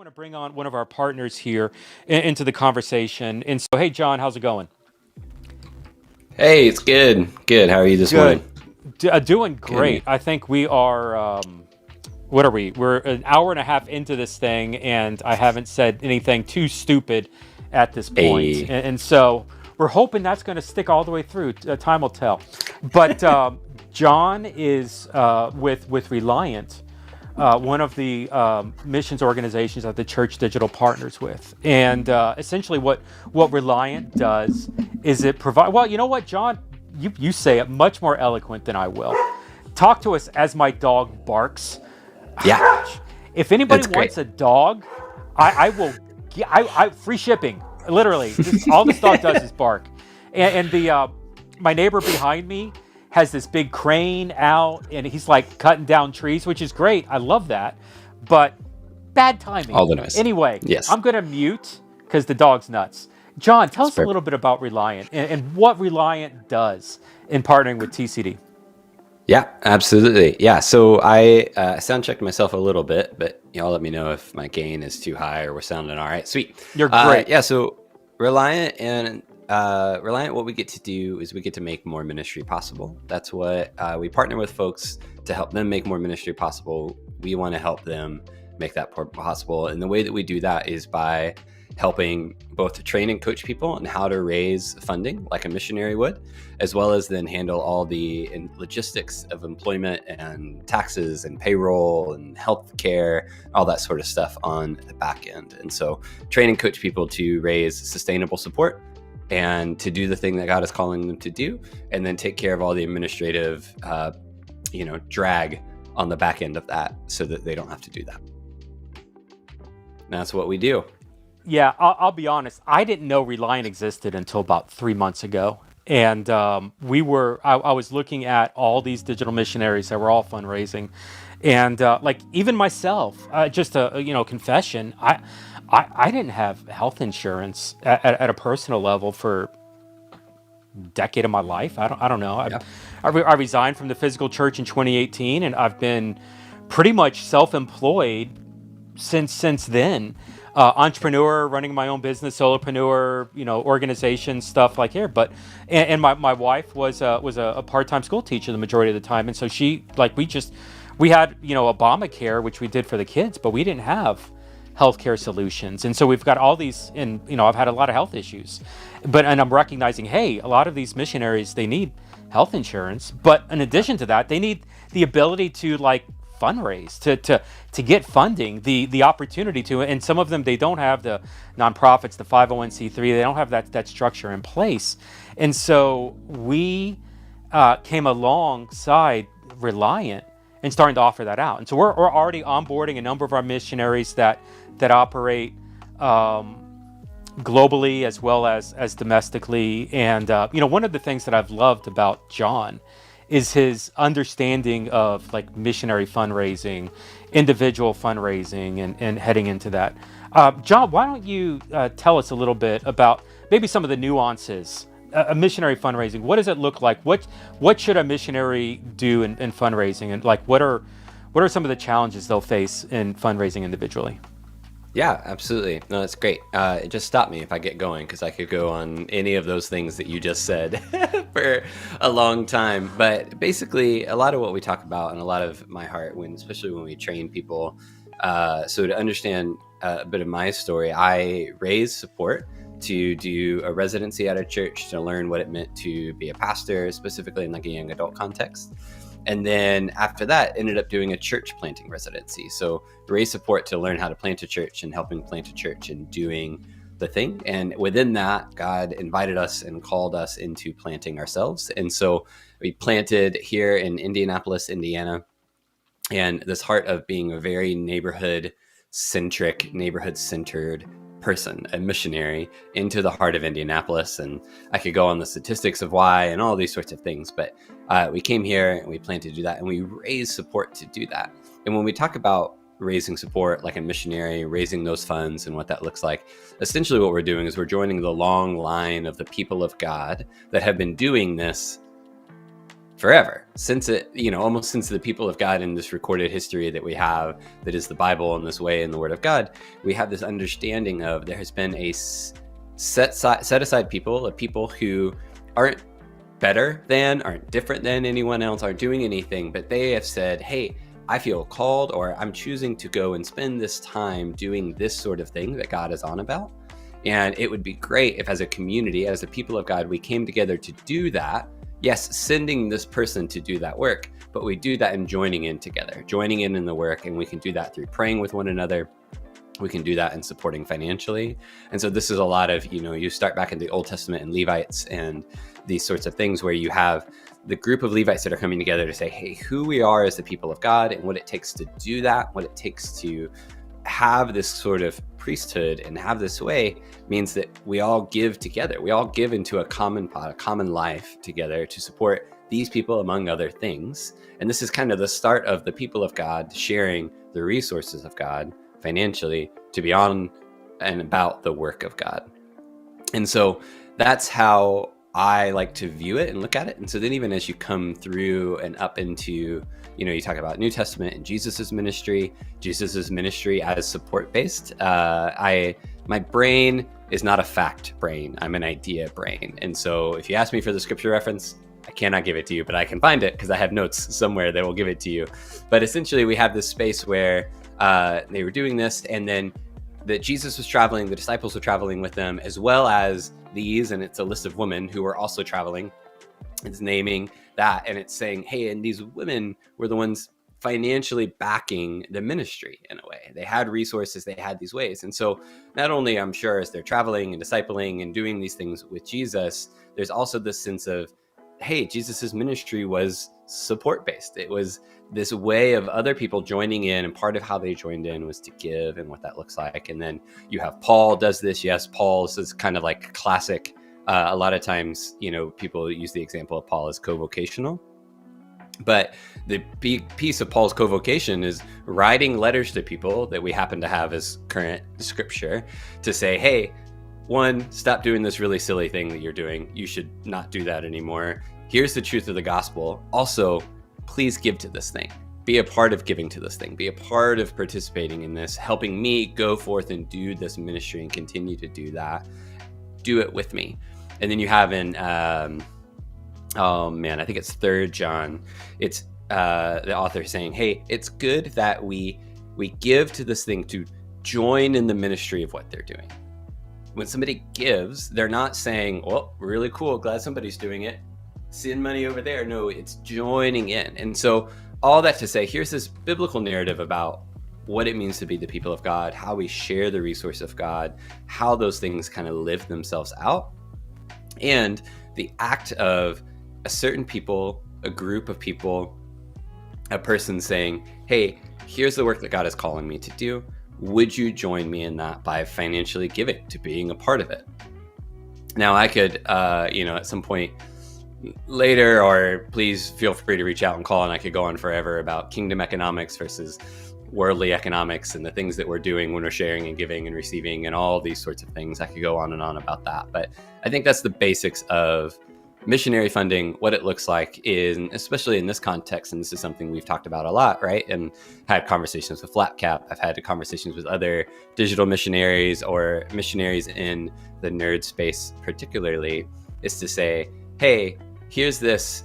want to bring on one of our partners here into the conversation. And so, hey, John, how's it going? Hey, it's good. Good. How are you this Good. morning? Doing Good, man. great. I think we are, what are we? We're an hour and a half into this thing, and I haven't said anything too stupid at this point. Hey. And so we're hoping that's going to stick all the way through. Time will tell. But John is with Reliant, one of the missions organizations that the Church Digital partners with. And essentially what Reliant does is it provide, well, you know what, John, you say it much more eloquent than I will. Talk to us as my dog barks. Yeah, If anybody it's great. wants a dog, I will, I free shipping, literally. Just all this dog does is bark. And the my neighbor behind me has this big crane out, and he's like cutting down trees, which is great. I love that, but bad timing. All the noise. Anyway, Yes, I'm gonna mute because the dog's nuts. John, tell that's us a little perfect. bit about Reliant and what Reliant does in partnering with TCD. Yeah, absolutely. Yeah, so I sound checked myself a little bit, but y'all let me know if my gain is too high or we're sounding all right. Sweet. You're great. Yeah, so Reliant and Reliant, what we get to do is we get to make more ministry possible. That's what we partner with folks to help them make more ministry possible. We want to help them make that possible. And the way that we do that is by helping both to train and coach people on how to raise funding like a missionary would, as well as then handle all the logistics of employment and taxes and payroll and healthcare, all that sort of stuff on the back end. And so train and coach people to raise sustainable support and to do the thing that God is calling them to do, and then take care of all the administrative, drag on the back end of that so that they don't have to do that. And that's what we do. Yeah, I'll be honest. I didn't know Reliant existed until about 3 months ago. And I was looking at all these digital missionaries that were all fundraising. And like even myself, just a confession, I didn't have health insurance at a personal level for a decade of my life. I don't know. Yeah. I resigned from the physical church in 2018, and I've been pretty much self-employed since then. Entrepreneur, running my own business, solopreneur, organization, stuff like here. But and my wife was a part-time school teacher the majority of the time, and so we had Obamacare, which we did for the kids, but we didn't have healthcare solutions, and so we've got all these. And I've had a lot of health issues, and I'm recognizing, hey, a lot of these missionaries, they need health insurance, but in addition to that, they need the ability to fundraise, to get funding, the opportunity to, and some of them, they don't have the nonprofits, the 501c3, they don't have that structure in place. And so we came alongside Reliant and starting to offer that out. And so we're already onboarding a number of our missionaries that operate globally as well as domestically. And one of the things that I've loved about John is his understanding of missionary fundraising, individual fundraising, and heading into that. John, why don't you tell us a little bit about maybe some of the nuances of missionary fundraising? What does it look like? What should a missionary do in fundraising? And what are some of the challenges they'll face in fundraising individually? Yeah, absolutely. No, that's great. Just stop me if I get going, because I could go on any of those things that you just said for a long time. But basically, a lot of what we talk about, and a lot of my heart, especially when we train people, so to understand a bit of my story, I raised support to do a residency at a church to learn what it meant to be a pastor, specifically in a young adult context. And then after that, ended up doing a church planting residency. So raise support to learn how to plant a church and helping plant a church and doing the thing. And within that, God invited us and called us into planting ourselves. And so we planted here in Indianapolis, Indiana, and this heart of being a very neighborhood-centric, neighborhood-centered person, a missionary, into the heart of Indianapolis. And I could go on the statistics of why and all these sorts of things, but we came here and we planned to do that, and we raised support to do that. And when we talk about raising support like a missionary, raising those funds and what that looks like, essentially what we're doing is we're joining the long line of the people of God that have been doing this forever, since it, almost since the people of God in this recorded history that we have, that is the Bible in this way in the Word of God, we have this understanding of there has been a set aside people, of people who aren't better than, aren't different than anyone else, aren't doing anything, but they have said, hey, I feel called, or I'm choosing to go and spend this time doing this sort of thing that God is on about. And it would be great if as a community, as a people of God, we came together to do that. Yes, sending this person to do that work, but we do that in joining in together, joining in the work. And we can do that through praying with one another. We can do that in supporting financially. And so this is a lot of, you start back in the Old Testament and Levites and these sorts of things where you have the group of Levites that are coming together to say, hey, who we are as the people of God and what it takes to do that, what it takes to have this sort of priesthood and have this way means that we all give together. We all give into a common pot, a common life together to support these people, among other things. And this is kind of the start of the people of God sharing the resources of God financially to be on and about the work of God. And so that's how I like to view it and look at it. And so then even as you come through and up into, you talk about New Testament and Jesus's ministry as support based. My brain is not a fact brain. I'm an idea brain. And so if you ask me for the scripture reference, I cannot give it to you, but I can find it because I have notes somewhere that will give it to you. But essentially we have this space where they were doing this, and then that Jesus was traveling, the disciples were traveling with them, as well as these, and it's a list of women who were also traveling. It's naming that, and it's saying, hey, and these women were the ones financially backing the ministry in a way. They had resources, they had these ways. And so not only, I'm sure, as they're traveling and discipling and doing these things with Jesus, there's also this sense of, hey, Jesus's ministry was support-based. It was this way of other people joining in, and part of how they joined in was to give and what that looks like. And then you have Paul does this. Yes, Paul is kind of like classic. A lot of times, people use the example of Paul as co-vocational. But the big piece of Paul's co-vocation is writing letters to people that we happen to have as current scripture to say, hey, one, stop doing this really silly thing that you're doing. You should not do that anymore. Here's the truth of the gospel. Also, please give to this thing. Be a part of giving to this thing. Be a part of participating in this, helping me go forth and do this ministry and continue to do that. Do it with me. And then you have in, I think it's 3 John. It's the author saying, hey, it's good that we give to this thing to join in the ministry of what they're doing. When somebody gives, they're not saying, well, really cool, glad somebody's doing it, send money over there. No, it's joining in. And so all that to say, here's this biblical narrative about what it means to be the people of God, how we share the resource of God, how those things kind of live themselves out. And the act of a certain people, a group of people, a person saying, hey, here's the work that God is calling me to do. Would you join me in that by financially giving to being a part of it? Now I could, at some point later, or please feel free to reach out and call, and I could go on forever about kingdom economics versus worldly economics and the things that we're doing when we're sharing and giving and receiving and all these sorts of things. I could go on and on about that. But I think that's the basics of missionary funding, what it looks like, especially in this context. And this is something we've talked about a lot, right? And had conversations with Flatcap. I've had conversations with other digital missionaries or missionaries in the nerd space particularly, is to say, hey, here's this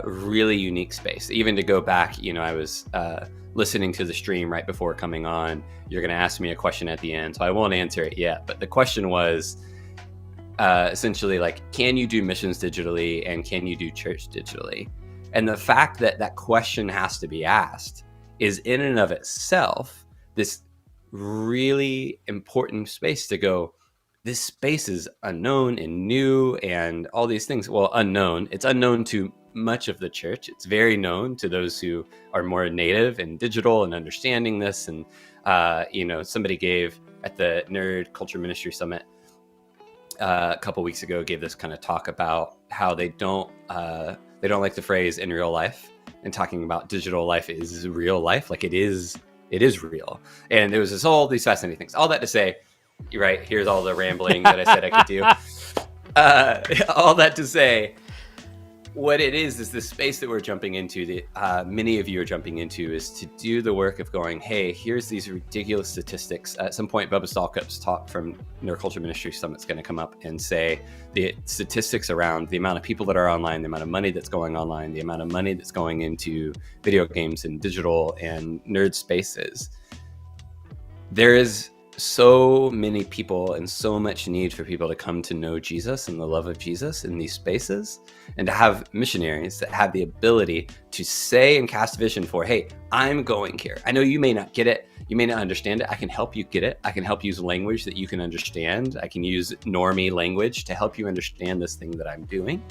really unique space. Even to go back, I was listening to the stream right before coming on. You're going to ask me a question at the end, so I won't answer it yet. But the question was, essentially like, can you do missions digitally and can you do church digitally? And the fact that that question has to be asked is in and of itself this really important space to go, this space is unknown and new and all these things. Well, unknown. It's unknown to much of the church. It's very known to those who are more native and digital and understanding this. And, somebody gave at the Nerd Culture Ministry Summit a couple weeks ago, gave this kind of talk about how they don't like the phrase in real life, and talking about digital life is real life. Like it is real. And there was all these fascinating things. All that to say, you're right, here's all the rambling that I said I could do. All that to say, what it is the space that we're jumping into, that many of you are jumping into, is to do the work of going, hey, here's these ridiculous statistics. At some point, Bubba Stallcup's talk from Neuroculture Ministry Summit's going to come up and say the statistics around the amount of people that are online, the amount of money that's going online, the amount of money that's going into video games and digital and nerd spaces. There is so many people and so much need for people to come to know Jesus and the love of Jesus in these spaces, and to have missionaries that have the ability to say and cast vision for, hey, I'm going here. I know you may not get it. You may not understand it. I can help you get it. I can help use language that you can understand. I can use normie language to help you understand this thing that I'm doing.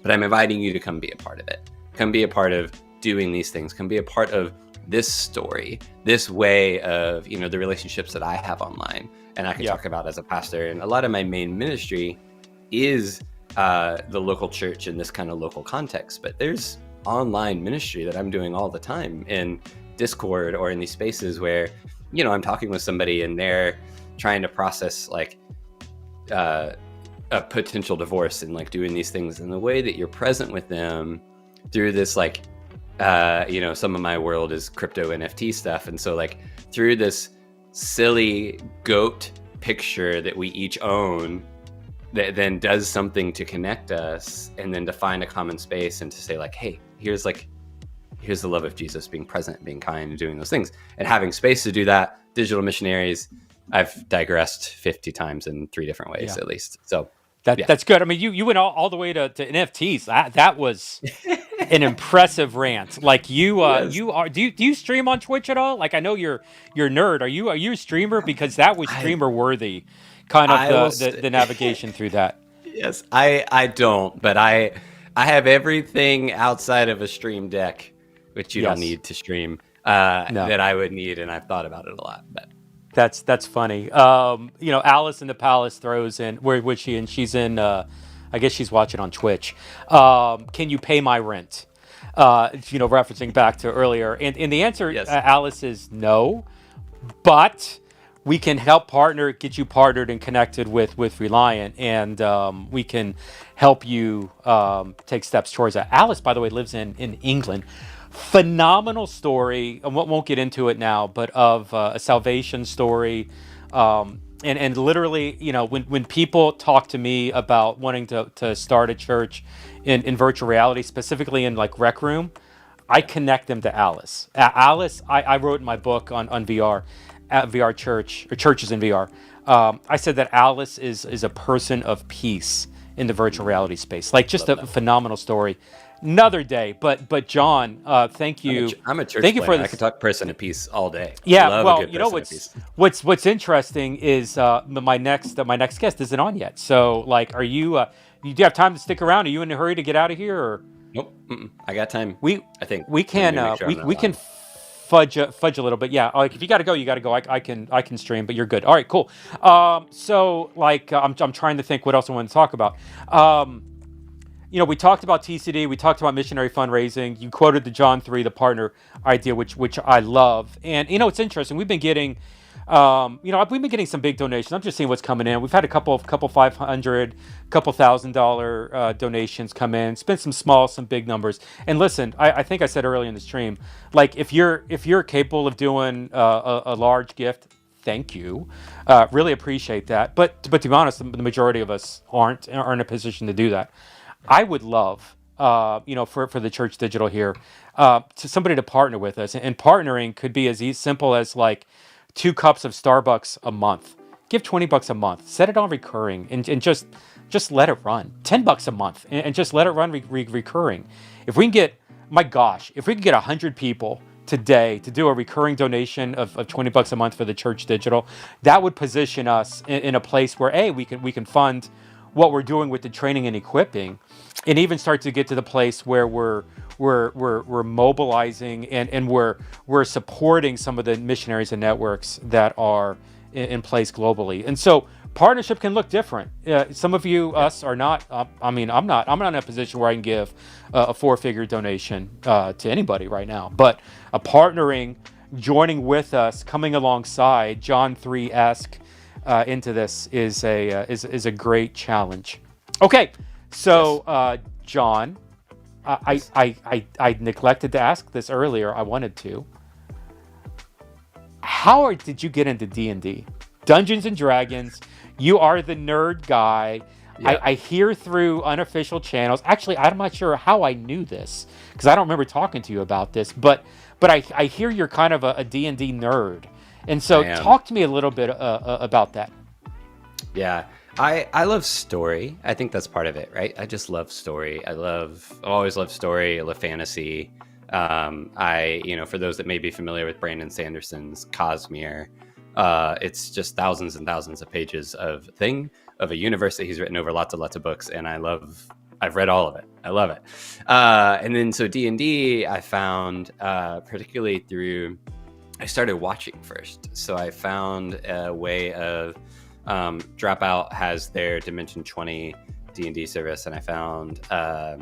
But I'm inviting you to come be a part of it. Come be a part of doing these things. Come be a part of this story, this way of, the relationships that I have online, and I can talk about as a pastor. And a lot of my main ministry is the local church in this kind of local context, but there's online ministry that I'm doing all the time in Discord or in these spaces where, I'm talking with somebody and they're trying to process like a potential divorce and like doing these things, and the way that you're present with them through this like some of my world is crypto NFT stuff. And so like through this silly goat picture that we each own, that then does something to connect us, and then to find a common space and to say like, hey, here's the love of Jesus, being present, being kind, and doing those things, and having space to do that. Digital missionaries, I've digressed 50 times in 3 different ways at least. So that's good. I mean, you went all the way to NFTs. That was an impressive rant. Like Yes. do you stream on Twitch at all? Like, I know you're a nerd. Are you a streamer? Because that was streamer worthy, kind of the navigation through that. Yes, I don't, but I have everything outside of a stream deck, which you don't need to stream, that I would need, and I've thought about it a lot. But that's funny. Alice in the Palace throws in, where was she? And she's in, I guess she's watching on Twitch. Can you pay my rent? Referencing back to earlier. And the answer, Alice, is no. But we can get you partnered and connected with Reliant, and we can help you take steps towards that. Alice, by the way, lives in England. Phenomenal story. I won't get into it now, but of a salvation story. And literally, when people talk to me about wanting to start a church in virtual reality, specifically in like Rec Room, I connect them to Alice. Alice, I wrote in my book on VR, at VR Church, or Churches in VR. I said that Alice is a person of peace in the virtual reality space. Like, just a phenomenal story. Another day, but John, thank you. I'm a church thank you planner. for this. I could talk person of peace all day. Yeah, well, what's interesting is my next guest isn't on yet. So, like, do you have time to stick around? Are you in a hurry to get out of here, or? Nope, I got time. I think we can we can fudge a little bit. Yeah, like, if you got to go, you got to go. I can stream, but you're good. All right, cool. So like, I'm trying to think what else I want to talk about. We talked about TCD, we talked about missionary fundraising. You quoted the John 3, the partner idea, which I love. And it's interesting. We've been getting, some big donations. I'm just seeing what's coming in. We've had a couple $500, couple $1,000 donations come in. It's been some small, some big numbers. And listen, I think I said earlier in the stream, like, if you're capable of doing a large gift, thank you. Really appreciate that. But to be honest, the majority of us aren't in a position to do that. I would love, for the Church Digital here, to somebody to partner with us. And partnering could be as simple as like 2 cups of Starbucks a month. Give $20 a month. Set it on recurring, and just let it run. $10 a month, and just let it run recurring. If we can get 100 people today to do a recurring donation of $20 a month for the Church Digital, that would position us in a place where we can fund what we're doing with the training and equipping, and even start to get to the place where we're mobilizing and we're supporting some of the missionaries and networks that are in place globally. And so partnership can look different. Some of us are not. I'm not in a position where I can give a 4-figure donation to anybody right now. But partnering, joining with us, coming alongside John 3-esque. Into this is a great challenge. Okay, so John, I neglected to ask this earlier. I wanted to. How did you get into D&D? Dungeons and Dragons. You are the nerd guy. Yeah. I hear through unofficial channels. Actually, I'm not sure how I knew this because I don't remember talking to you about this. But I hear you're kind of a D&D nerd, and so I am. talk to me a little bit about that. Yeah. I love story. I think that's part of it, right? I just love story. I've always loved story. I love fantasy. For those that may be familiar with Brandon Sanderson's Cosmere, it's just thousands and thousands of pages of a universe that he's written over lots of books. And I've read all of it. I love it. And then so D&D, I found, particularly I started watching first. So I found a way of, Dropout has their Dimension 20 D&D service, and I found I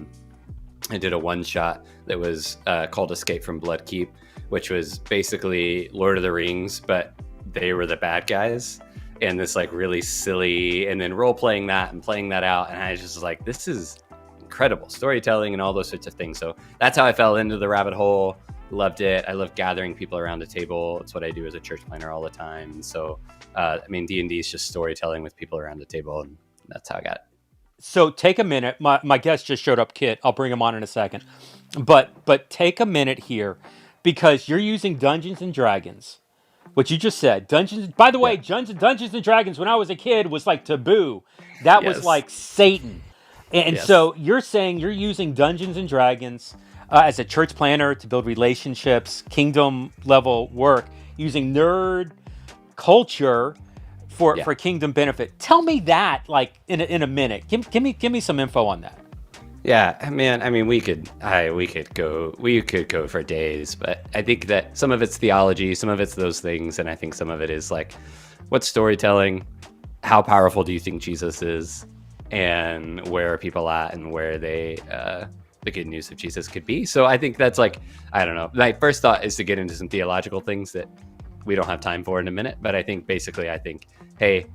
did a one shot that was called Escape from Bloodkeep, which was basically Lord of the Rings, but they were the bad guys, and this like really silly, and then role playing that and playing that out, and I was just like, this is incredible storytelling and all those sorts of things. So that's how I fell into the rabbit hole. Loved it. I love gathering people around a table. It's what I do as a church planner all the time. And so, D&D is just storytelling with people around the table, and that's how I got it. So take a minute. My guest just showed up, Kit. I'll bring him on in a second. But take a minute here because you're using Dungeons and Dragons. What you just said, Dungeons. By the way, Yeah. Dungeons and Dragons when I was a kid was like taboo. That was Yes. like Satan. And Yes. so you're saying you're using Dungeons and Dragons as a church planner to build relationships, kingdom level work, using nerd culture Yeah. for kingdom benefit. Tell me that like in a minute. Give me some info on that. Yeah, man. I mean, we could go for days, but I think that some of it's theology, some of it's those things, and I think some of it is like, what's storytelling? How powerful do you think Jesus is? And where are people at, and where the good news of Jesus could be? So I think that's like, I don't know. My first thought is to get into some theological things that we don't have time for in a minute, but I think basically, hey,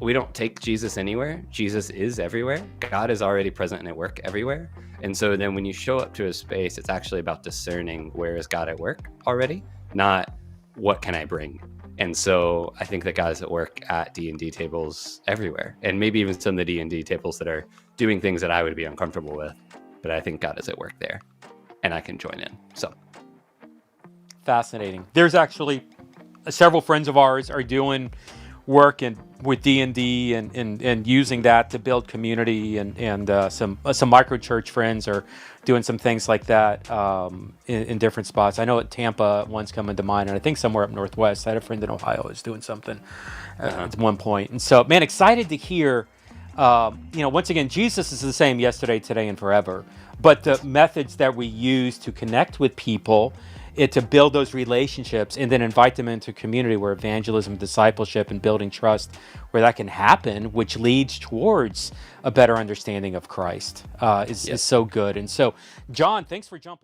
we don't take Jesus anywhere. Jesus is everywhere. God is already present and at work everywhere. And so then when you show up to a space, it's actually about discerning where is God at work already, not what can I bring. And so I think that God is at work at D&D tables everywhere, and maybe even some of the D&D tables that are doing things that I would be uncomfortable with. But I think God is at work there, and I can join in. So Fascinating. There's actually several friends of ours are doing work with D&D and using that to build community, and some micro church friends are doing some things like that in different spots. I know at Tampa one's coming to mind, and I think somewhere up northwest. I had a friend in Ohio who was doing something at one point. And so, man, excited to hear. Once again, Jesus is the same yesterday, today, and forever. But the methods that we use to connect with people, to build those relationships and then invite them into a community where evangelism, discipleship, and building trust, where that can happen, which leads towards a better understanding of Christ, is so good. And so, John, thanks for jumping.